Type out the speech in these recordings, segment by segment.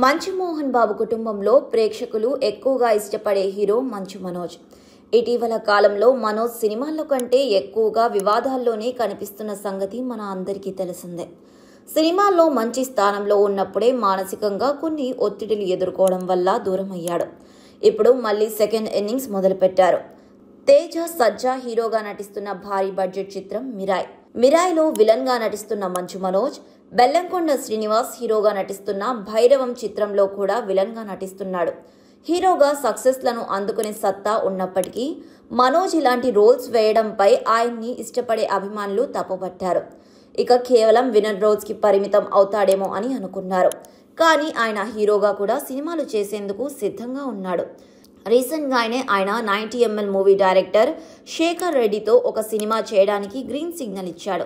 మంచు మోహన్ బాబు కుటుంబంలో ప్రేక్షకులు ఎక్కువగా ఇష్టపడే హీరో మంచు మనోజ్. ఇటీవల కాలంలో మనోజ్ సినిమాల్లో కంటే ఎక్కువగా వివాదాల్లోనే కనిపిస్తున్న సంగతి మన అందరికీ తెలిసిందే. సినిమాల్లో మంచి స్థానంలో ఉన్నప్పుడే మానసికంగా కొన్ని ఒత్తిడిలు ఎదుర్కోవడం వల్ల దూరం అయ్యాడు. ఇప్పుడు మళ్ళీ సెకండ్ ఇన్నింగ్స్ మొదలుపెట్టారు. తేజ సజ్జా హీరోగా నటిస్తున్న భారీ బడ్జెట్ చిత్రం మిరాయ్లో విలన్ గా నటిస్తున్న మంచు మనోజ్, బెల్లంకొండ శ్రీనివాస్ హీరోగా నటిస్తున్న భైరవం చిత్రంలో కూడా విలన్ గా నటిస్తున్నాడు. హీరోగా సక్సెస్ లను అందుకునే సత్తా ఉన్నప్పటికీ మనోజ్ ఇలాంటి రోల్స్ వేయడంపై ఆయన్ని ఇష్టపడే అభిమానులు తప్పుపట్టారు. ఇక కేవలం విలన్ రోల్స్ కి పరిమితం అవుతాడేమో అని అనుకున్నారు. కానీ ఆయన హీరోగా కూడా సినిమాలు చేసేందుకు సిద్ధంగా ఉన్నాడు. రీసెంట్ గానే ఆయన 90ml మూవీ డైరెక్టర్ శేఖర్ రెడ్డితో ఒక సినిమా చేయడానికి గ్రీన్ సిగ్నల్ ఇచ్చాడు.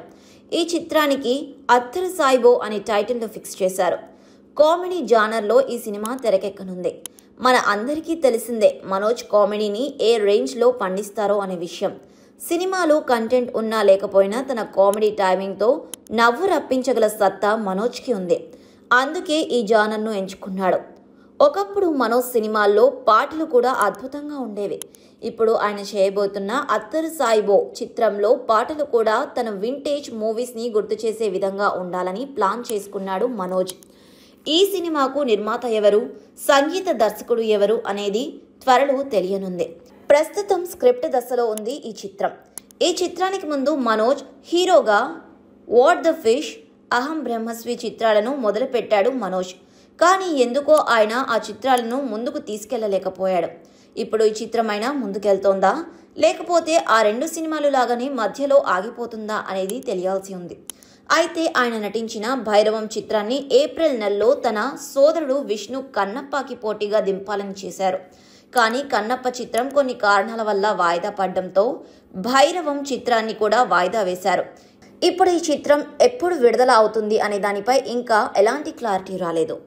ఈ చిత్రానికి అత్తరు సాయిబో అనే టైటిల్ ఫిక్స్ చేశారు. కామెడీ జానర్లో ఈ సినిమా తెరకెక్కనుంది. మన అందరికీ తెలిసిందే మనోజ్ కామెడీని ఏ రేంజ్ లో పండిస్తారో అనే విషయం. సినిమాలో కంటెంట్ ఉన్నా లేకపోయినా తన కామెడీ టైమింగ్తో నవ్వు రప్పించగల సత్తా మనోజ్కి ఉంది. అందుకే ఈ జానర్ను ఎంచుకున్నాడు. ఒకప్పుడు మనోజ్ సినిమాల్లో పాటలు కూడా అద్భుతంగా ఉండేవి. ఇప్పుడు ఆయన చేయబోతున్న అత్తరు సాయిబో చిత్రంలో పాటలు కూడా తన వింటేజ్ మూవీస్ని గుర్తు చేసే విధంగా ఉండాలని ప్లాన్ చేసుకున్నాడు మనోజ్. ఈ సినిమాకు నిర్మాత ఎవరు, సంగీత దర్శకుడు ఎవరు అనేది త్వరలో తెలియనుంది. ప్రస్తుతం స్క్రిప్ట్ దశలో ఉంది ఈ చిత్రం. ఈ చిత్రానికి ముందు మనోజ్ హీరోగా వాట్ ద ఫిష్, అహం బ్రహ్మస్వి చిత్రాలను మొదలుపెట్టాడు మనోజ్. కానీ ఎందుకో ఆయన ఆ చిత్రాలను ముందుకు తీసుకెళ్లలేకపోయాడు. ఇప్పుడు ఈ చిత్రమైనా ముందుకెళ్తోందా, లేకపోతే ఆ రెండు సినిమాలు లాగానే మధ్యలో ఆగిపోతుందా అనేది తెలియాల్సి ఉంది. అయితే ఆయన నటించిన భైరవం చిత్రాన్ని ఏప్రిల్ నెలలో తన సోదరుడు విష్ణు కన్నప్పకి పోటీగా దింపాలని చేశారు. కానీ కన్నప్ప చిత్రం కొన్ని కారణాల వల్ల వాయిదా పడడంతో భైరవం చిత్రాన్ని కూడా వాయిదా వేశారు. ఇప్పుడు ఈ చిత్రం ఎప్పుడు విడుదల అవుతుంది అనే దానిపై ఇంకా ఎలాంటి క్లారిటీ రాలేదు.